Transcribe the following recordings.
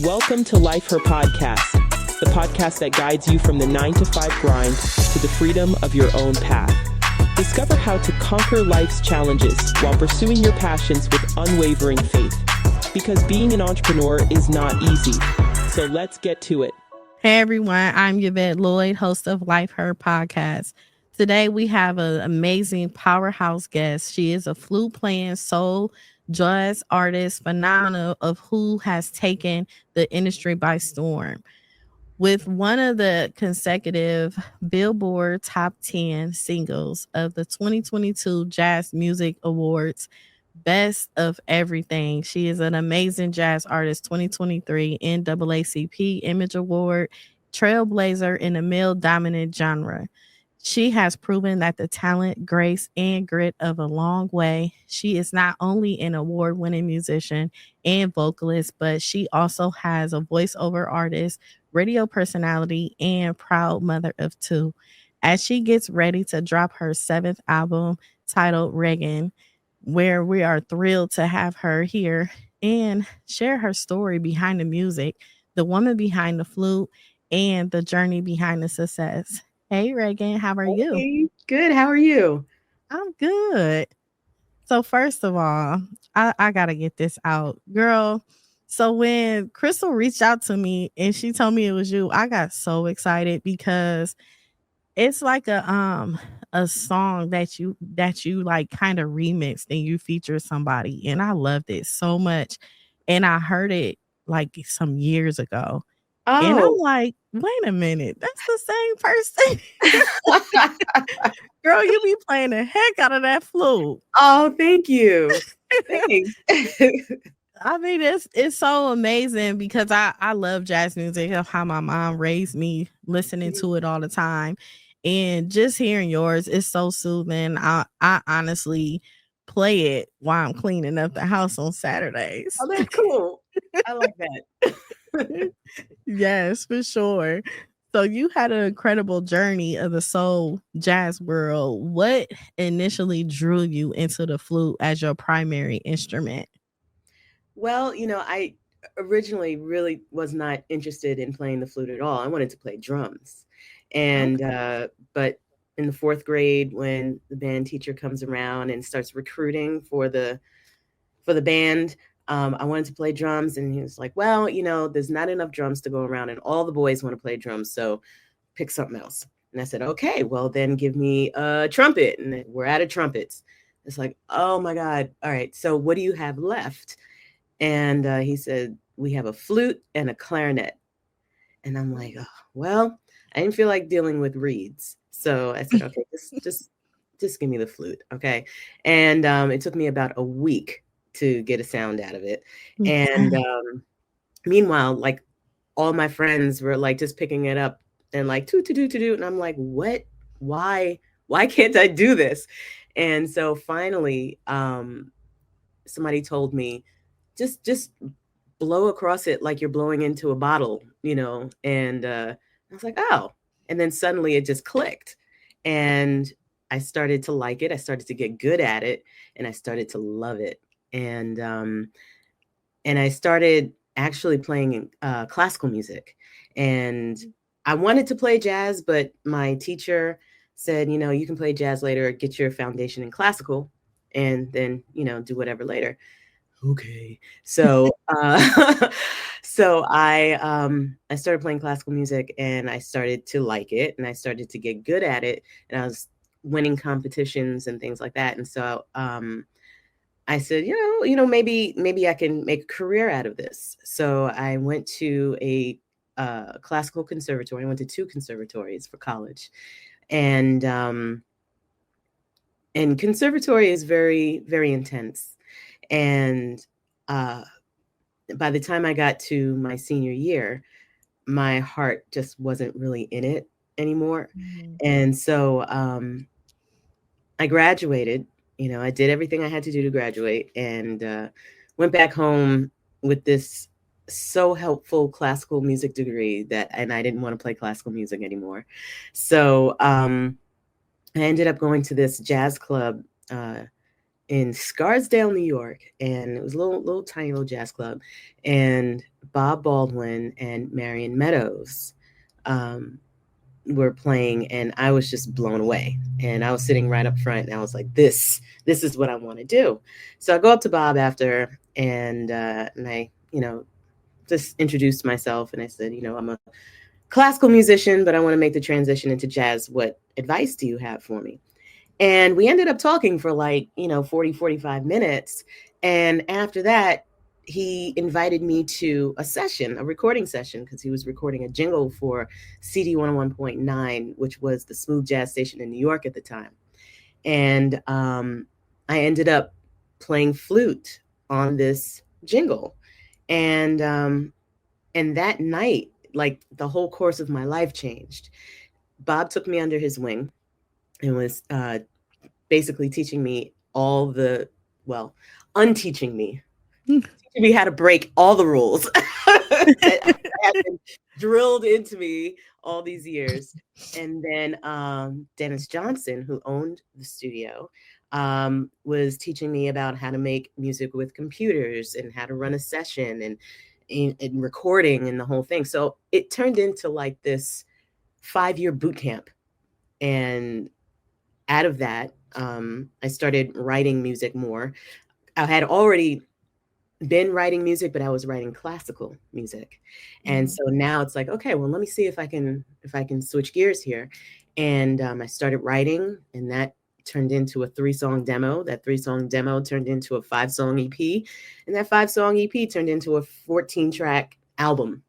Welcome to Life Her Podcast, the podcast that guides you from the 9-to-5 grind to the freedom of your own path. Discover how to conquer life's challenges while pursuing your passions with unwavering faith. Because being an entrepreneur is not easy. So let's get to it. Hey everyone, I'm Yvette Lloyd, host of Life Her Podcast. Today we have an amazing powerhouse guest. She is a flute-playing soul jazz artist, phenomenal of who has taken the industry by storm. With one of the consecutive Billboard top 10 singles of the 2022 Jazz Music Awards, Best of Everything. She is an amazing jazz artist, 2023 NAACP Image Award, trailblazer in the male-dominant genre. She has proven that the talent, grace, and grit of a long way. She is not only an award-winning musician and vocalist, but she also has a voiceover artist, radio personality, and proud mother of two. As she gets ready to drop her 7th album titled Ragan, where we are thrilled to have her here and share her story behind the music, the woman behind the flute, and the journey behind the success. Hey, Ragan, how are you? Hey, good. How are you? I'm good. So first of all, I got to get this out. Girl, so when Crystal reached out to me and she told me it was you, I got so excited because it's like a song that you like kind of remixed and you featured somebody, and I loved it so much. And I heard it like some years ago. And I'm like, wait a minute, that's the same person. Girl, you be playing the heck out of that flute. Oh, thank you. Thanks. I mean, it's so amazing because I love jazz music, of how my mom raised me listening to it all the time. And just hearing yours is so soothing. I honestly play it while I'm cleaning up the house on Saturdays. Oh, that's cool. I like that. Yes, for sure. So you had an incredible journey of the soul jazz world. What initially drew you into the flute as your primary instrument? Well, I originally really was not interested in playing the flute at all. I wanted to play drums. And but in the 4th grade, when the band teacher comes around and starts recruiting for the band, I wanted to play drums, and he was like, well, there's not enough drums to go around and all the boys want to play drums, so pick something else. And I said, okay, well then give me a trumpet. And we're out of trumpets. It's like, oh my God. All right, so what do you have left? And he said, we have a flute and a clarinet. And I'm like, oh, well, I didn't feel like dealing with reeds. So I said, okay, just give me the flute. Okay. And it took me about a week to get a sound out of it. And meanwhile, like all my friends were like just picking it up and like to. And I'm like, what? Why can't I do this? And so finally, somebody told me, just blow across it like you're blowing into a bottle, and I was like, oh. And then suddenly it just clicked. And I started to like it. I started to get good at it. And I started to love it. And I started actually playing classical music. And I wanted to play jazz, but my teacher said, you can play jazz later, get your foundation in classical, and then, do whatever later. Okay. So so I started playing classical music, and I started to like it, and I started to get good at it, and I was winning competitions and things like that. And so I said, maybe I can make a career out of this. So I went to a classical conservatory. I went to 2 conservatories for college, and conservatory is very, very intense. And by the time I got to my senior year, my heart just wasn't really in it anymore. Mm-hmm. And so I graduated. I did everything I had to do to graduate, and went back home with this so helpful classical music degree and I didn't want to play classical music anymore. So I ended up going to this jazz club in Scarsdale, New York, and it was a little tiny little jazz club, and Bob Baldwin and Marion Meadows were playing, and I was just blown away. And I was sitting right up front, and I was like, this is what I want to do. So I go up to Bob after, and I, just introduced myself, and I said, I'm a classical musician, but I want to make the transition into jazz. What advice do you have for me? And we ended up talking for 40, 45 minutes. And after that, he invited me to a recording session, because he was recording a jingle for CD 101.9, which was the smooth jazz station in New York at the time. And I ended up playing flute on this jingle. And that night, like, the whole course of my life changed. Bob took me under his wing and was basically teaching me unteaching me, teaching me how to break all the rules that have been drilled into me all these years. And then Dennis Johnson, who owned the studio, was teaching me about how to make music with computers and how to run a session and recording and the whole thing. So it turned into like this 5-year boot camp. And out of that, I started writing music more. I had already been writing music, but I was writing classical music. And so now it's like, okay, well, let me see if I can switch gears here. And I started writing, and that turned into a 3-song demo. That 3-song demo turned into a 5-song EP. And that 5-song EP turned into a 14-track album,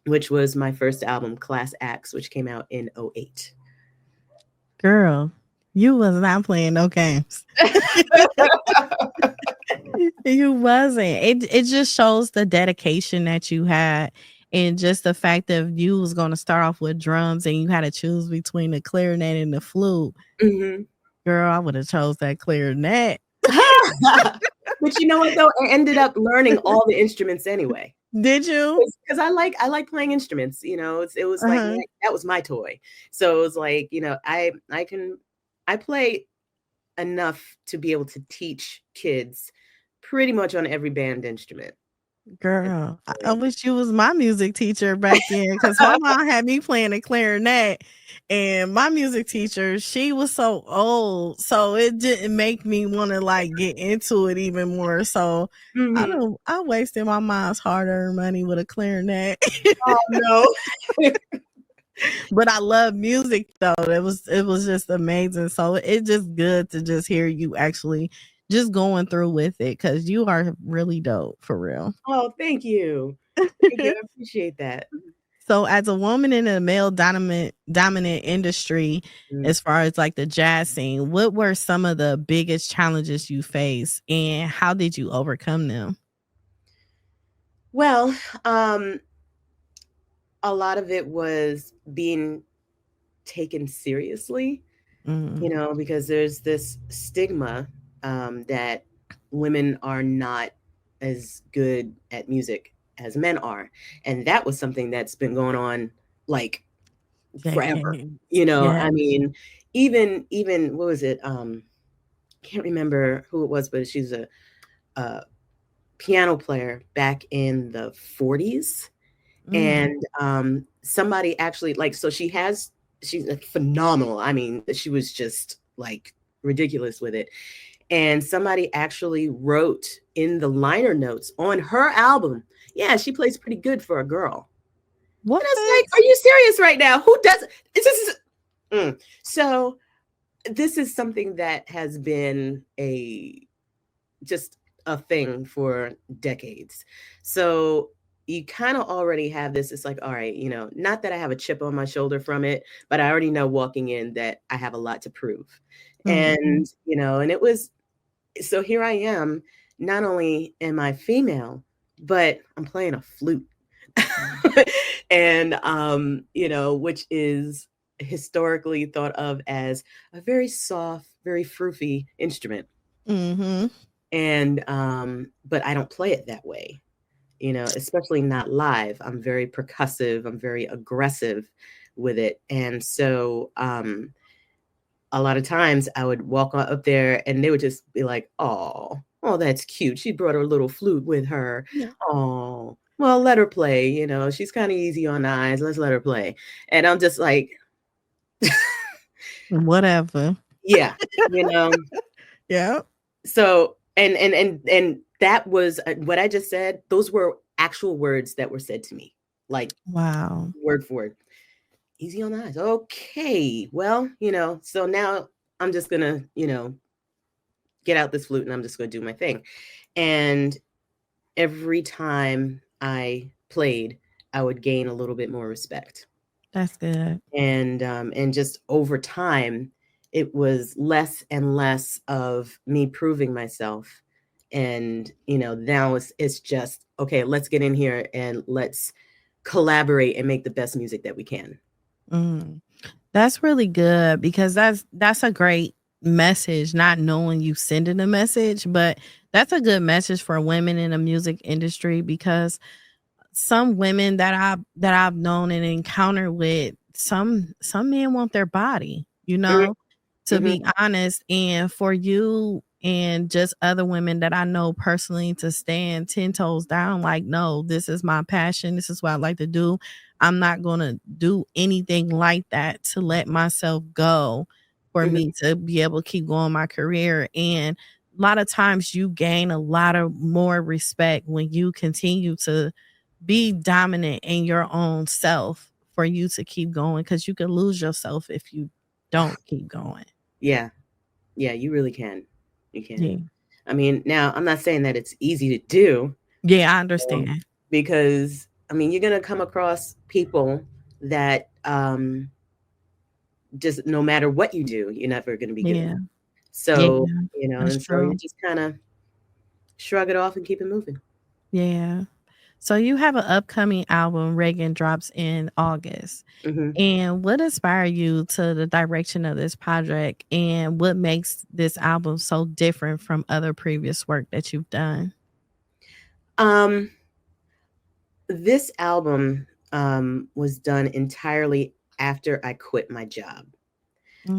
which was my first album, Class Acts, which came out in 2008. Girl, you was not playing no games. You wasn't. It just shows the dedication that you had, and just the fact that you was going to start off with drums and you had to choose between the clarinet and the flute. Mm-hmm. Girl, I would have chose that clarinet. But you know what, though? I ended up learning all the instruments anyway. Did you? Because I like playing instruments. It was like that was my toy. So it was like, I play enough to be able to teach kids pretty much on every band instrument. Girl, I wish you was my music teacher back then, because my mom had me playing the clarinet, and my music teacher, she was so old, so it didn't make me want to get into it even more. So I wasted my mom's hard-earned money with a clarinet. Oh no. But I love music though. It was just amazing. So it's just good to just hear you actually just going through with it, because you are really dope, for real. Oh, thank you. Thank you. I appreciate that. So as a woman in a male dominant industry, as far as the jazz scene, what were some of the biggest challenges you faced, and how did you overcome them? Well, a lot of it was being taken seriously, because there's this stigma that women are not as good at music as men are. And that was something that's been going on forever. I mean, even what was it? Can't remember who it was, but she's a piano player back in the 40s. And somebody actually so she's phenomenal. I mean, she was just ridiculous with it. And somebody actually wrote in the liner notes on her album, yeah, she plays pretty good for a girl. What? And I was like, are you serious right now? Who does it? So this is something that has been just a thing for decades. So you kind of already have this. It's like, all right, not that I have a chip on my shoulder from it, but I already know walking in that I have a lot to prove. And, and it was, so here I am, not only am I female, but I'm playing a flute. And, which is historically thought of as a very soft, very froofy instrument. And, but I don't play it that way, especially not live. I'm very percussive. I'm very aggressive with it. And so, a lot of times I would walk up there and they would just be like, oh, that's cute. She brought her little flute with her. Yeah. Oh, well, let her play. She's kind of easy on the eyes. Let's let her play. And I'm just like, whatever. yeah, Yeah. So, and that was what I just said. Those were actual words that were said to me, like, wow, word for word. Easy on the eyes. Okay. Well, so now I'm just gonna, get out this flute and I'm just gonna do my thing. And every time I played, I would gain a little bit more respect. That's good. And just over time, it was less and less of me proving myself. And, now it's just, okay, let's get in here and let's collaborate and make the best music that we can. That's really good, because that's a great message, not knowing you sending a message, but that's a good message for women in the music industry, because some women that I've known and encountered with, some men want their body, to be honest. And for you and just other women that I know personally to stand 10 toes down, like, no, this is my passion. This is what I like to do. I'm not going to do anything like that to let myself go for me to be able to keep going my career. And a lot of times you gain a lot of more respect when you continue to be dominant in your own self for you to keep going, because you can lose yourself if you don't keep going. Yeah, you really can. You can. Yeah. I mean, now I'm not saying that it's easy to do. Yeah, I understand. Because you're going to come across people that just no matter what you do, you're never going to be good. Yeah. So, Yeah, and so you just kind of shrug it off and keep it moving. Yeah. So you have an upcoming album, Ragan, drops in August. And what inspired you to the direction of this project, and what makes this album so different from other previous work that you've done? This album was done entirely after I quit my job.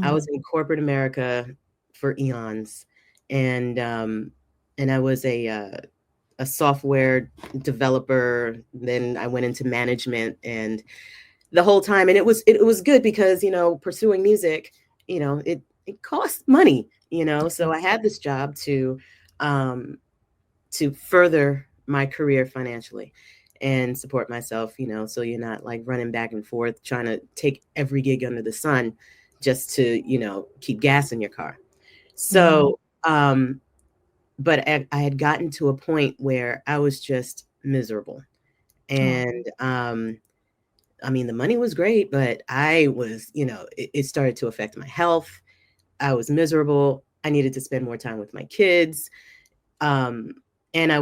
I was in corporate America for eons, and I was a software developer. Then I went into management, and the whole time, and it was good because pursuing music, it costs money, so I had this job to further my career financially and support myself, so you're not like running back and forth trying to take every gig under the sun just to keep gas in your car. So but I had gotten to a point where I was just miserable. And the money was great, but I was, it started to affect my health. I was miserable. I needed to spend more time with my kids. And I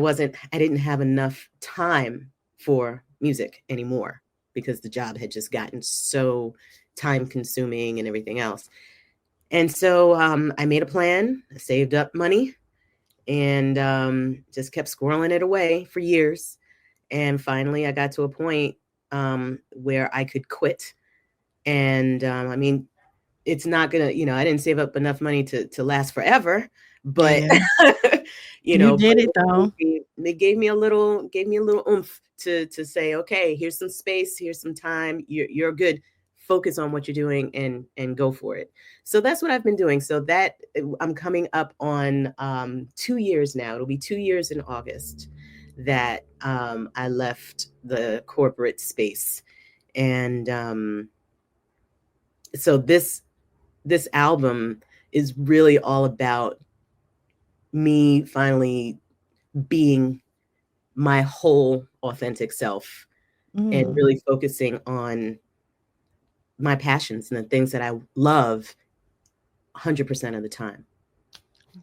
didn't have enough time for music anymore because the job had just gotten so time consuming and everything else. And so I made a plan, I saved up money, and just kept squirreling it away for years. And finally I got to a point where I could quit. And it's not gonna, I didn't save up enough money to last forever, but you did it though. It gave me a little oomph to say, okay, here's some space, here's some time, you're good. Focus on what you're doing and go for it. So that's what I've been doing. So that I'm coming up on 2 years now. It'll be 2 years in August that I left the corporate space. And so this album is really all about me finally being my whole authentic self and really focusing on my passions and the things that I love 100% of the time.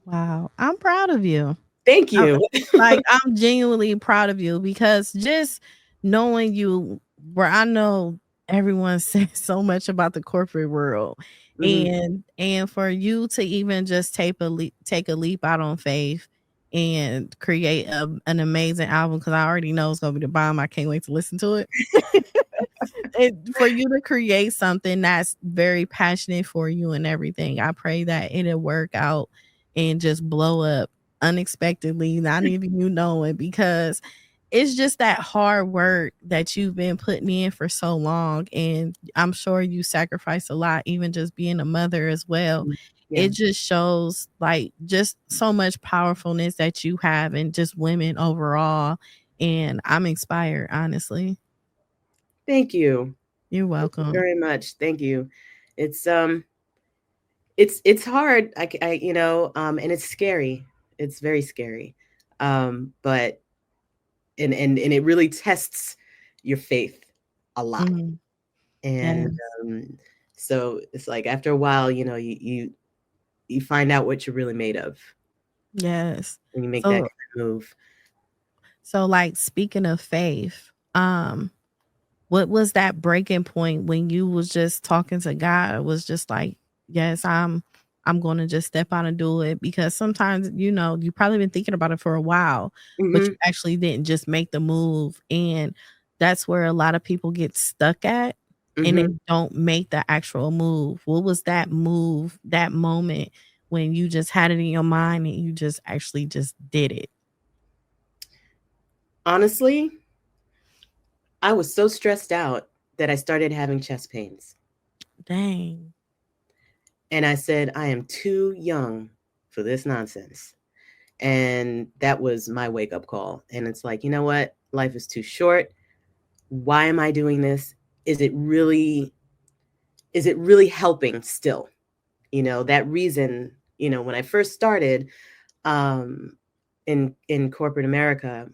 Wow. I'm proud of you. Thank you. I'm genuinely proud of you, because just knowing you, where I know everyone says so much about the corporate world, and for you to even just take a leap out on faith and create an amazing album, because I already know it's gonna be the bomb. I can't wait to listen to it. For you to create something that's very passionate for you and everything, I pray that it'll work out and just blow up unexpectedly, not even you knowing, because it's just that hard work that you've been putting in for so long. And I'm sure you sacrifice a lot, even just being a mother as well. Yeah. It just shows like just so much powerfulness that you have, and just women overall. And I'm inspired, honestly. Thank you. You're Thank you welcome. very much. Thank you. It's hard. And it's scary. It's very scary. But and it really tests your faith a lot. Mhm. And Yes. so it's like after a while, you find out what you're really made of Yes. when you make that So kind of move. like, speaking of faith, what was that breaking point when you was just talking to God? It was just like, yes, I'm going to just step out and do it, because sometimes, you probably been thinking about it for a while, but you Mhm. actually didn't just make the move. And that's where a lot of people get stuck at, and they Mhm. don't make the actual move. What was that move, that moment when you just had it in your mind and you just actually just did it? Honestly, I was so stressed out that I started having chest pains. Dang. And I said, I am too young for this nonsense. And that was my wake up call. And it's like, you know what? Life is too short. Why am I doing this? Is it really helping still? That reason, when I first started in corporate America,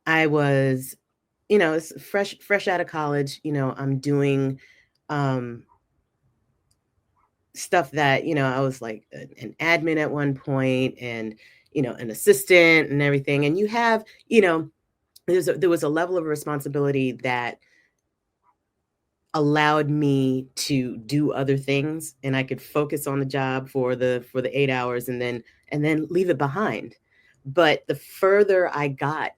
I was, it's fresh out of college, I'm doing stuff that, I was like an admin at one point, and, an assistant and everything. And you have, there was a level of responsibility that allowed me to do other things, and I could focus on the job for the 8 hours, and then leave it behind. But the further I got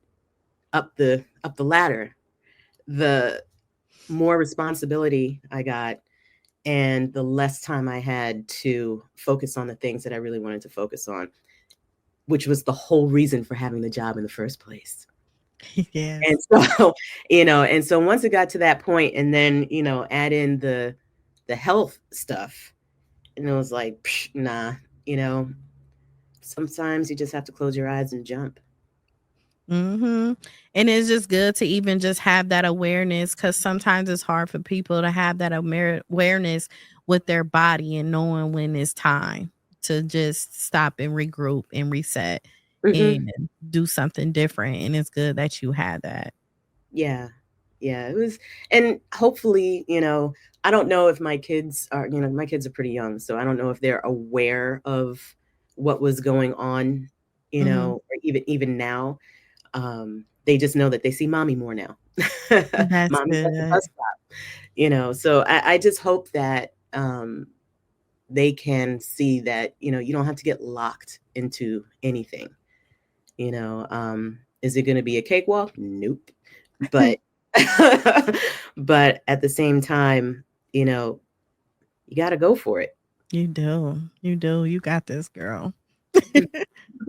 up the ladder, the more responsibility I got, and the less time I had to focus on the things that I really wanted to focus on, which was the whole reason for having the job in the first place. And Yes. so, and so once it got to that point, and then, add in the health stuff, and it was like, nah, sometimes you just have to close your eyes and jump. And it's just good to even just have that awareness, because sometimes it's hard for people to have that awareness with their body, and knowing when it's time to just stop and regroup and reset Hmm. and do something different. And it's good that you had that. Yeah. Yeah, it was. And hopefully, I don't know if my kids are, my kids are pretty young, so I don't know if they're aware of what was going on, Mhm. or even now. They just know that they see mommy more now. That's Mommy's at the good. bus stop, so I just hope that they can see that, you don't have to get locked into anything. Is it going to be a cakewalk? Nope. But but at the same time, you got to go for it. You do. You do. You got this, girl.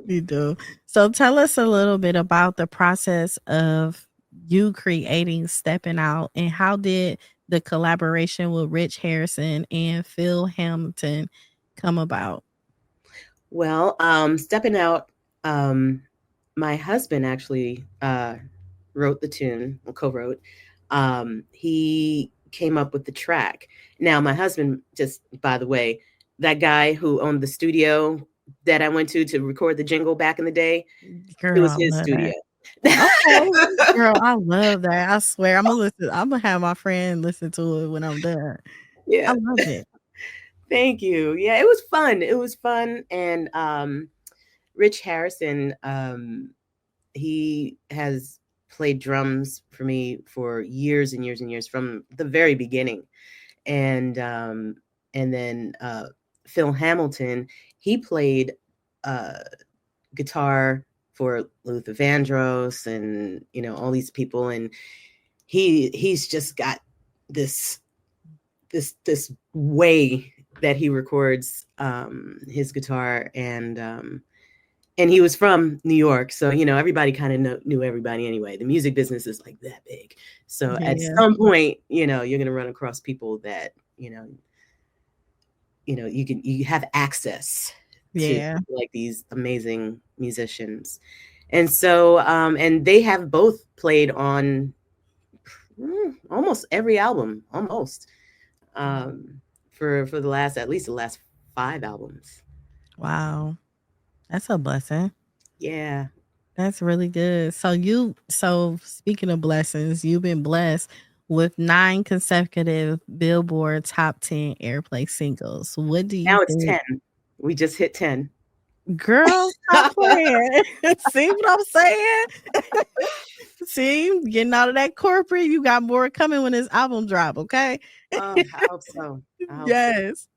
You do. So tell us a little bit about the process of you creating Steppin' Out, and how did the collaboration with Rich Harrison and Phil Hamilton come about? Well, Stepping Out, my husband actually wrote the tune, or co-wrote. He came up with the track. Now, my husband, just by the way, that guy who owned the studio that I went to record the jingle back in the day, it Girl, was I his love studio. that. Okay. Girl, I love that. I swear Imma listen. Imma have my friend listen to it when I'm done. I Yeah. love it. Thank you. Yeah, it was fun. It was fun. And Rich Harrison, he has played drums for me for years and years and years, from the very beginning. And then Phil Hamilton, he played guitar for Luther Vandross and, you know, all these people. And he's just got this way that he records his guitar. And he was from New York. So, you know, everybody kind of knew everybody anyway. The music business is like that big. So at some point, you know, you're going to run across people that, you you have access to, like, these amazing musicians. And so, and they have both played on almost every album, for at least the last 5 albums. Wow. That's a blessing. Yeah. That's really good. So speaking of blessings, you've been blessed with 9 consecutive Billboard top 10 airplay singles. What do you Now think? it's 10. We just hit 10. Girl, stop playing. See what I'm saying? See, getting out of that corporate, you got more coming when this album drop, okay? Oh, I hope so. Yes.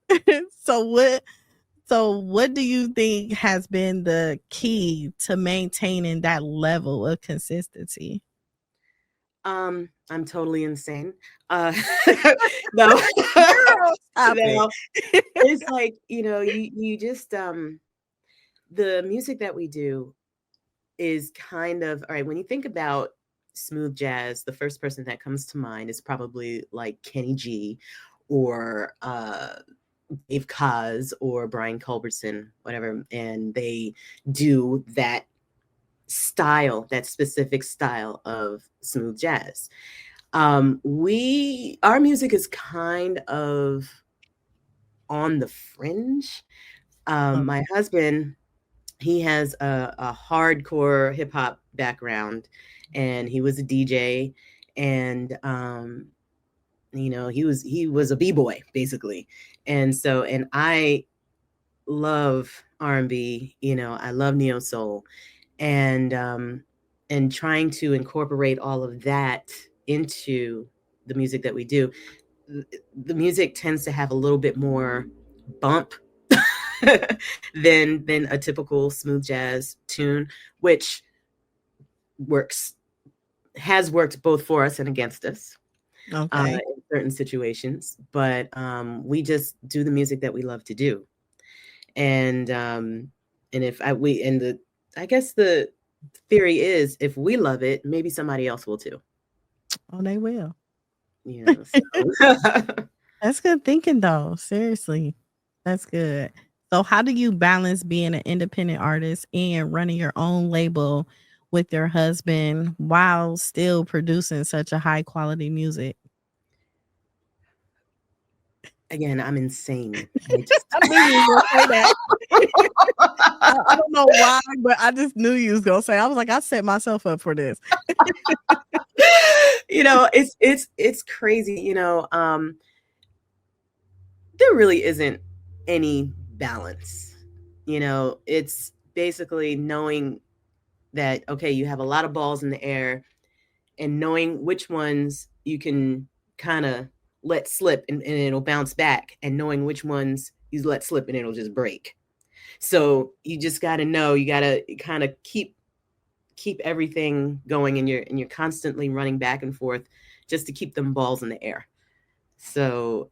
So what do you think has been the key to maintaining that level of consistency? I'm totally insane. No, no. It's like, you know, you just the music that we do is kind of, all right, when you think about smooth jazz, the first person that comes to mind is probably like Kenny G or Dave Koz or Brian Culbertson, whatever, and they do that style, that specific style of smooth jazz. Our music is kind of on the fringe. My husband, he has a hardcore hip hop background, and he was a DJ, and you know, he was a b-boy basically. And I love R&B, you know, I love neo soul, and trying to incorporate all of that into the music that we do. The music tends to have a little bit more bump than a typical smooth jazz tune, which has worked both for us and against us. Okay. In certain situations, but we just do the music that we love to do. And I guess the theory is, if we love it, maybe somebody else will too. Oh, they will. You know, so. That's good thinking though. Seriously. That's good. So how do you balance being an independent artist and running your own label with your husband while still producing such a high quality music? Again, I'm insane. I knew you were gonna say that. I don't know why, but I just knew you was gonna say. I was like, I set myself up for this. You know, it's crazy. You know, there really isn't any balance. You know, it's basically knowing that, okay, you have a lot of balls in the air, and knowing which ones you can kind of let slip and it'll bounce back, and knowing which ones you let slip and it'll just break. So you just got to know, you got to kind of keep everything going, and you're constantly running back and forth just to keep them balls in the air. So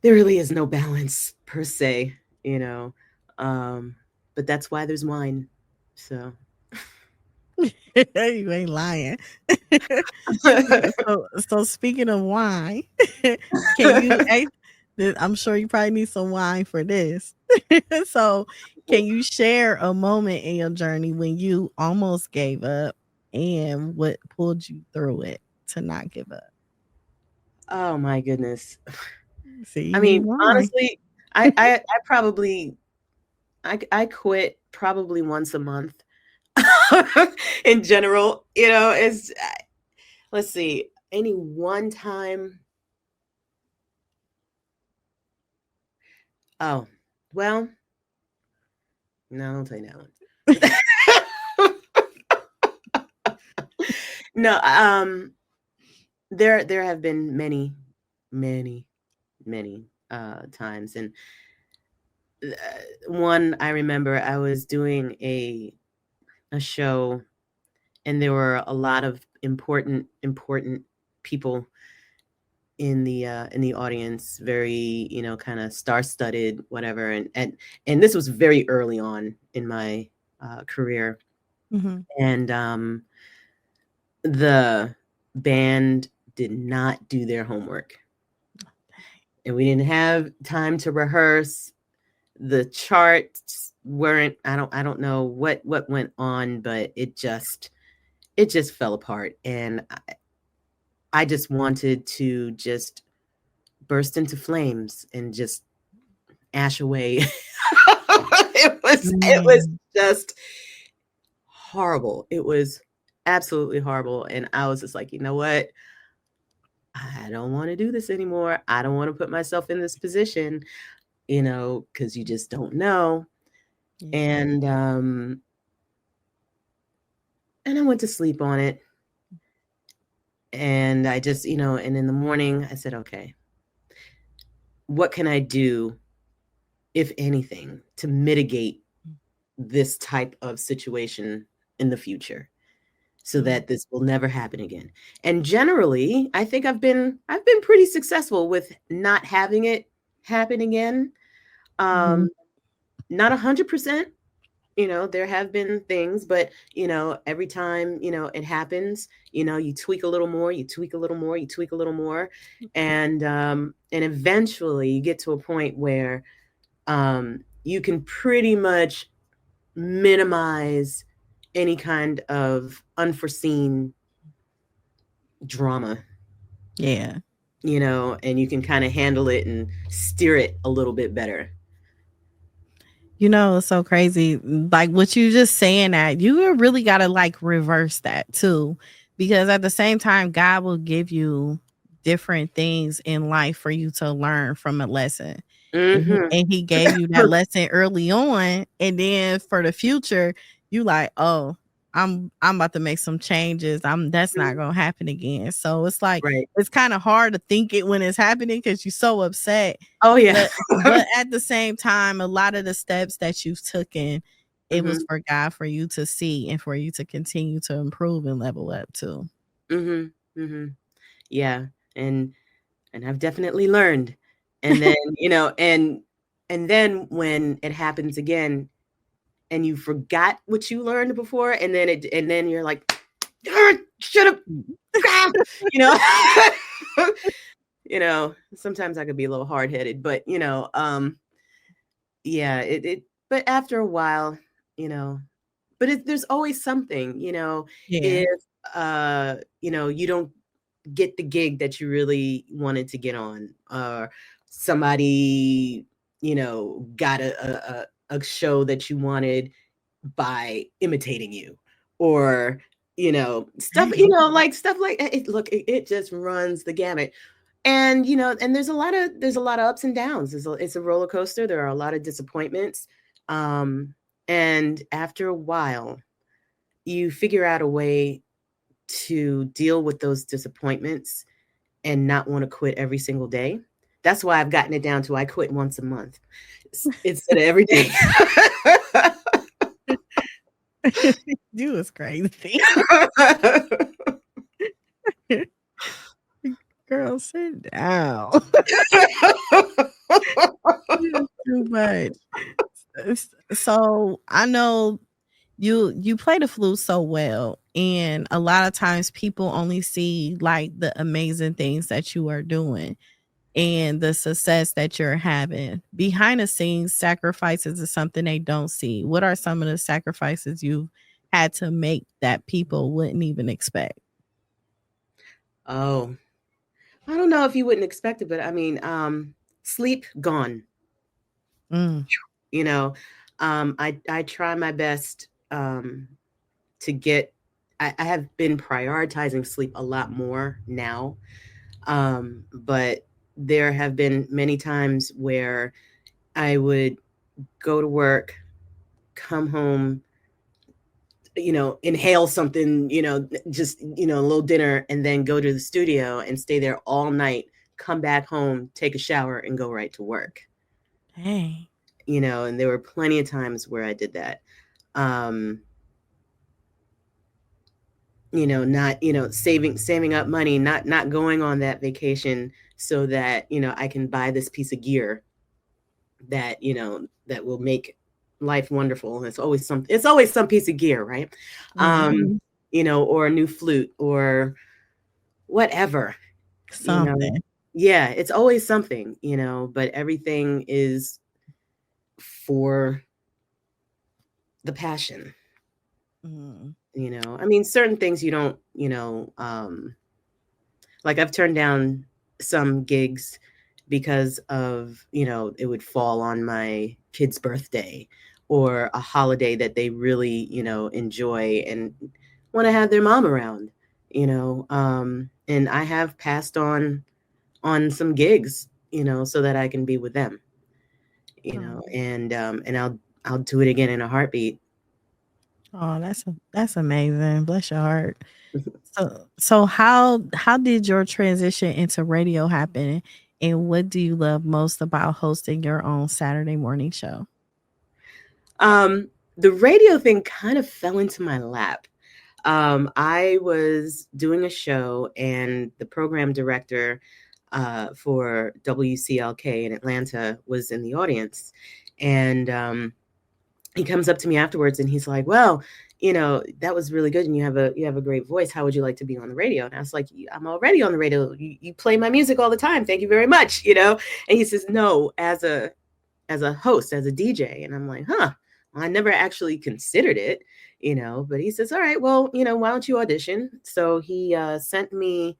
there really is no balance per se, you know, but that's why there's wine. So You ain't lying. So speaking of wine, I'm sure you probably need some wine for this. So can you share a moment in your journey when you almost gave up and what pulled you through it to not give up? Oh my goodness. See, I mean, honestly, I probably I quit probably once a month. In general, you know, let's see, any one time. Oh, well, no, don't tell you that one. No, there have been many times, and one, I remember I was doing a show, and there were a lot of important people in the audience, very, kind of star-studded, whatever. And this was very early on in my career. Mm-hmm. And the band did not do their homework, and we didn't have time to rehearse. The charts weren't, I don't know what went on, but it just fell apart. And I just wanted to just burst into flames and just ash away. It was just horrible. It was absolutely horrible. And I was just like, you know what? I don't want to do this anymore. I don't want to put myself in this position, because you just don't know. Yeah. And I went to sleep on it. And I just, and in the morning I said, okay, what can I do, if anything, to mitigate this type of situation in the future, so that this will never happen again? And generally, I think I've been pretty successful with not having it happen again. Not 100%. There have been things, but, every time, it happens, you tweak a little more, you tweak a little more, you tweak a little more. And eventually you get to a point where you can pretty much minimize any kind of unforeseen drama. Yeah. And you can kind of handle it and steer it a little bit better. It's so crazy. Like what you just saying, that you really got to like reverse that too, because at the same time, God will give you different things in life for you to learn from a lesson. Mm-hmm. And he gave you that lesson early on. And then for the future, you like, oh, I'm about to make some changes. That's not going to happen again. So it's like, right. It's kind of hard to think it when it's happening because you're so upset. Oh yeah. But at the same time, a lot of the steps that you've taken, it was for God, for you to see and for you to continue to improve and level up too. Yeah. And I've definitely learned. And then, and then when it happens again, and you forgot what you learned before, and then you're like, shut up. Sometimes I could be a little hard-headed, but yeah, but after a while, but there's always something, if you don't get the gig that you really wanted to get on, or somebody got a show that you wanted by imitating you, or stuff, like stuff like it. Look, it just runs the gamut. And and there's a lot of ups and downs. It's a roller coaster. There are a lot of disappointments, and after a while you figure out a way to deal with those disappointments and not want to quit every single day. That's why I've gotten it down to I quit once a month instead of every day. You was crazy. Girl, sit down. Too much. So I know you play the flute so well, and a lot of times people only see like the amazing things that you are doing and the success that you're having. Behind the scenes, sacrifices is something they don't see. What are some of the sacrifices you had to make that people wouldn't even expect? Oh, I don't know if you wouldn't expect it, but I mean, sleep gone. I try my best to get, I have been prioritizing sleep a lot more now. But there have been many times where I would go to work, come home, inhale something, just, a little dinner, and then go to the studio and stay there all night, come back home, take a shower, and go right to work. Hey. you know, and there were plenty of times where I did that. You know, not, you know, saving up money, not going on that vacation so that, you know, I can buy this piece of gear that, you know, that will make life wonderful. It's always some piece of gear, right? Mm-hmm. You know, or a new flute or whatever. Something. You know? Yeah, it's always something, you know, but everything is for the passion. Mm. You know, I mean, certain things you don't, you know, like I've turned down some gigs because of, you know, it would fall on my kid's birthday or a holiday that they really, you know, enjoy and want to have their mom around, you know. And I have passed on some gigs, you know, so that I can be with them, you know, and I'll do it again in a heartbeat. Oh, that's amazing. Bless your heart. So how did your transition into radio happen, and what do you love most about hosting your own Saturday morning show? The radio thing kind of fell into my lap. I was doing a show, and the program director for WCLK in Atlanta was in the audience, and he comes up to me afterwards, and he's like, "Well, you know, that was really good, and you have a great voice. How would you like to be on the radio?" And I was like, "I'm already on the radio. You play my music all the time. Thank you very much." You know, and he says, "No, as a host, as a DJ," and I'm like, "Huh." I never actually considered it, you know, but he says, "All right, well, you know, why don't you audition?" So he sent me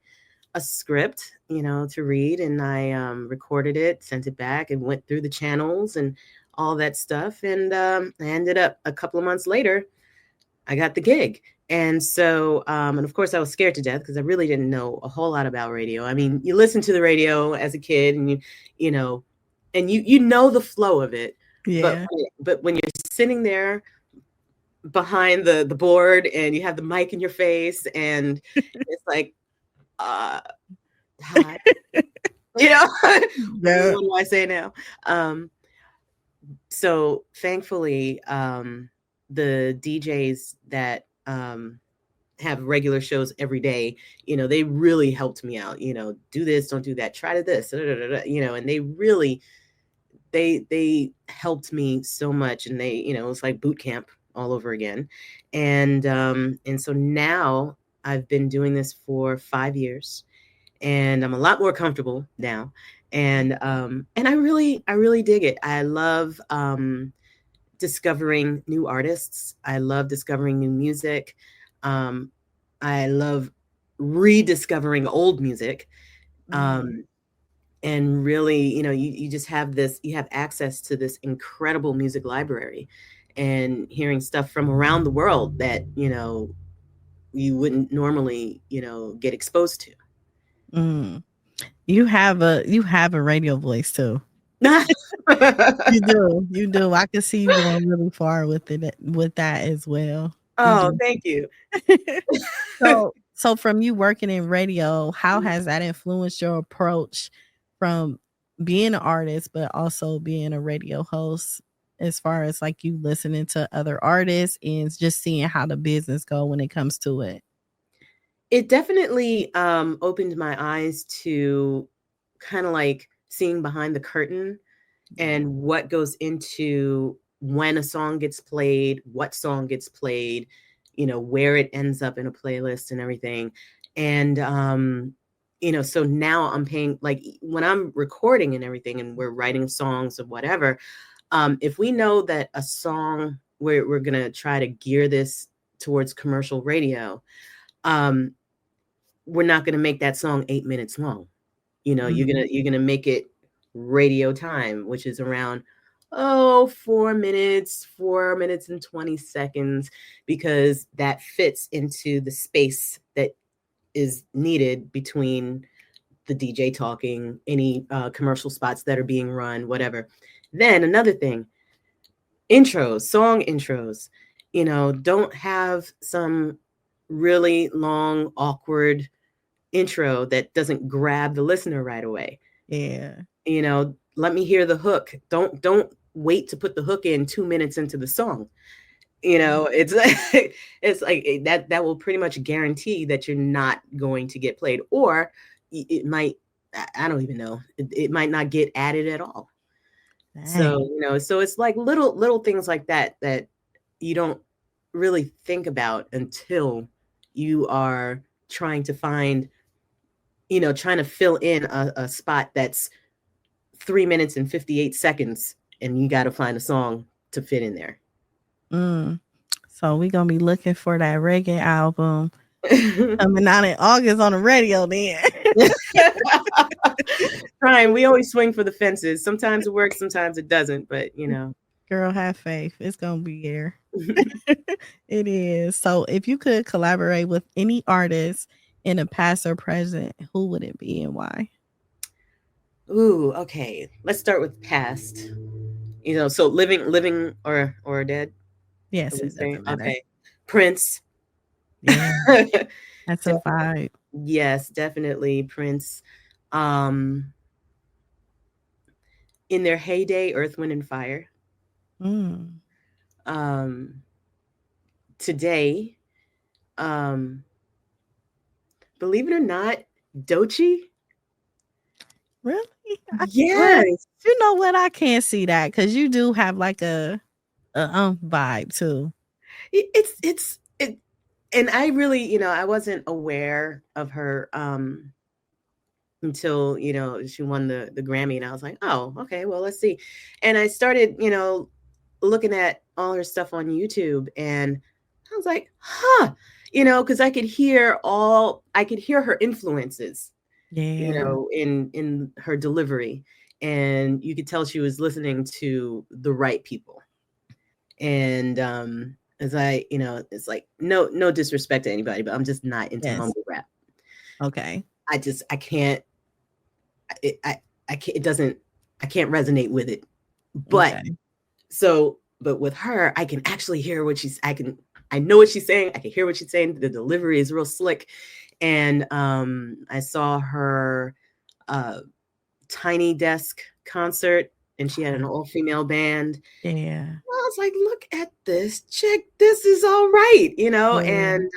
a script, you know, to read, and I recorded it, sent it back, and went through the channels and all that stuff. And I ended up a couple of months later, I got the gig. And so, and of course, I was scared to death because I really didn't know a whole lot about radio. I mean, you listen to the radio as a kid, and you know, and you know the flow of it. Yeah. But when you're sitting there behind the board and you have the mic in your face and it's like, hi, you know, Yeah. what do I say now? So thankfully, the DJs that have regular shows every day, you know, they really helped me out, you know, do this, don't do that, try to this, you know, and they really, they helped me so much. And they, you know, it was like boot camp all over again. And so now I've been doing this for 5 years, and I'm a lot more comfortable now. And I really dig it. I love discovering new artists. I love discovering new music. I love rediscovering old music. And really, you know, you just have you have access to this incredible music library, and hearing stuff from around the world that, you know, you wouldn't normally, you know, get exposed to. Mm. You have a radio voice too. You do. I can see you going really far with that as well. Oh, thank you. So from you working in radio, how has that influenced your approach from being an artist, but also being a radio host, as far as like you listening to other artists and just seeing how the business go when it comes to it? It definitely opened my eyes to kind of like seeing behind the curtain and what goes into when a song gets played, what song gets played, you know, where it ends up in a playlist and everything. And, you know, so now I'm paying, like when I'm recording and everything and we're writing songs or whatever, if we know that a song, we're going to try to gear this towards commercial radio, we're not going to make that song 8 minutes long. You know, you're going to make it radio time, which is around 4 minutes and 20 seconds, because that fits into the space that is needed between the DJ talking, any commercial spots that are being run, whatever. Then another thing, song intros, you know, don't have some really long, awkward intro that doesn't grab the listener right away. Yeah. You know, let me hear the hook. Don't wait to put the hook in 2 minutes into the song. You know, it's it's like that will pretty much guarantee that you're not going to get played, or it might, I don't even know, it might not get added at all. Dang. So, you know, so it's like little things like that you don't really think about until you are trying to find, you know, trying to fill in a spot that's 3 minutes and 58 seconds, and you got to find a song to fit in there. So we're gonna be looking for that reggae album coming out in August on the radio then. Ryan, we always swing for the fences. Sometimes it works, sometimes it doesn't, but you know. Girl, have faith. It's gonna be there. It is. So if you could collaborate with any artist in the past or present, who would it be and why? Ooh, okay. Let's start with past. You know, so living or dead. Yes, it doesn't matter. Okay. Prince. Yeah. That's a vibe. Yes, definitely Prince. In their heyday, Earth, Wind and Fire. Today, believe it or not, Doechii. Really? Yes. You know what? I can't see that because you do have like a vibe too. It's and I really, you know, I wasn't aware of her until, you know, she won the Grammy, and I was like, oh, okay, well, let's see. And I started, you know, looking at all her stuff on YouTube, and I was like, huh, you know, because I could hear her influences, you know, in her delivery, and you could tell she was listening to the right people. And as I, you know, it's like no disrespect to anybody, but I'm just not into mumble rap. Okay. I can't resonate with it. But but with her, I can actually hear I know what she's saying. I can hear what she's saying. The delivery is real slick. And I saw her Tiny Desk concert, and she had an all-female band. Yeah. I was like, look at this chick. This is all right, you know, and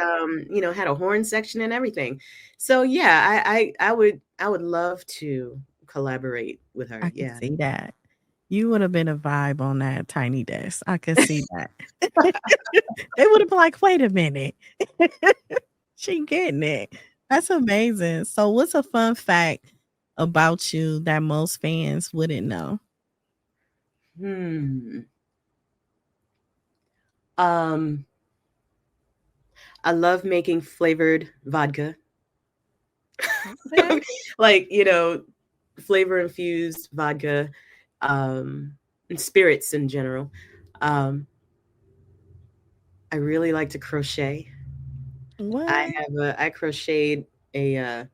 you know, had a horn section and everything. So yeah, I would love to collaborate with her. I can see that. You would have been a vibe on that Tiny Desk. I could see that. They would have been like, wait a minute. She getting it. That's amazing. So what's a fun fact about you that most fans wouldn't know? I love making flavored vodka. Like, you know, flavor infused vodka, and spirits in general. I really like to crochet. What? I crocheted a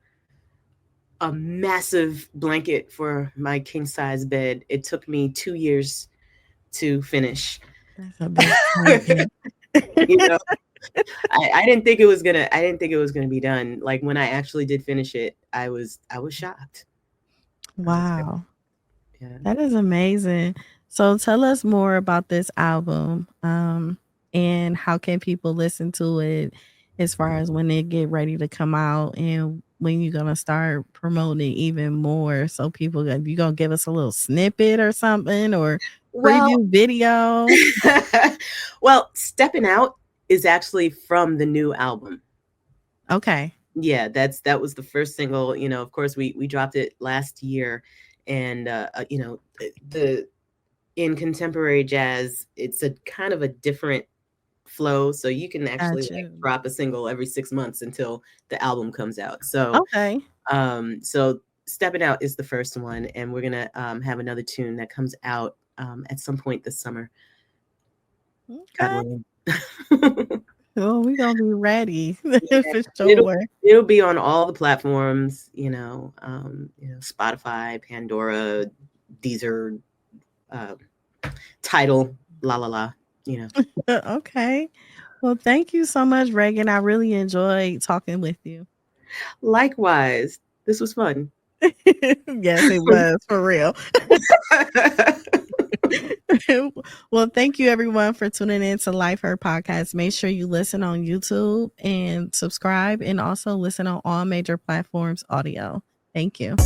massive blanket for my king size bed. It took me 2 years to finish. That's a big blanket. You know, I didn't think it was gonna be done. Like when I actually did finish it, I was shocked. Wow. Yeah. That is amazing. So tell us more about this album, and how can people listen to it as far as when they get ready to come out, and when you're gonna start promoting it even more, so people, you gonna give us a little snippet or something, or preview video? Well, Steppin Out is actually from the new album. Okay. Yeah, that was the first single. You know, of course, we dropped it last year, and you know, in contemporary jazz, it's a kind of a different flow, so you can actually like drop a single every 6 months until the album comes out. So okay. So Steppin Out is the first one, and we're gonna have another tune that comes out at some point this summer. Okay. Oh, we're gonna be ready. Yeah, for sure. It'll be on all the platforms, you know, Spotify, Pandora, Deezer, Tidal, you know. Okay. Well, thank you so much, Ragan. I really enjoyed talking with you. Likewise. This was fun. Yes, it was, for real. Well, thank you everyone for tuning in to Life Her Podcast. Make sure you listen on YouTube and subscribe, and also listen on all major platforms audio. Thank you.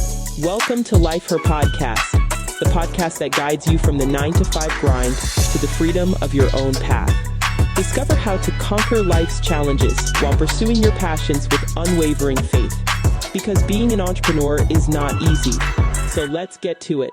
Welcome to Life Her Podcast, the podcast that guides you from the 9-to-5 grind to the freedom of your own path. Discover how to conquer life's challenges while pursuing your passions with unwavering faith. Because being an entrepreneur is not easy. So let's get to it.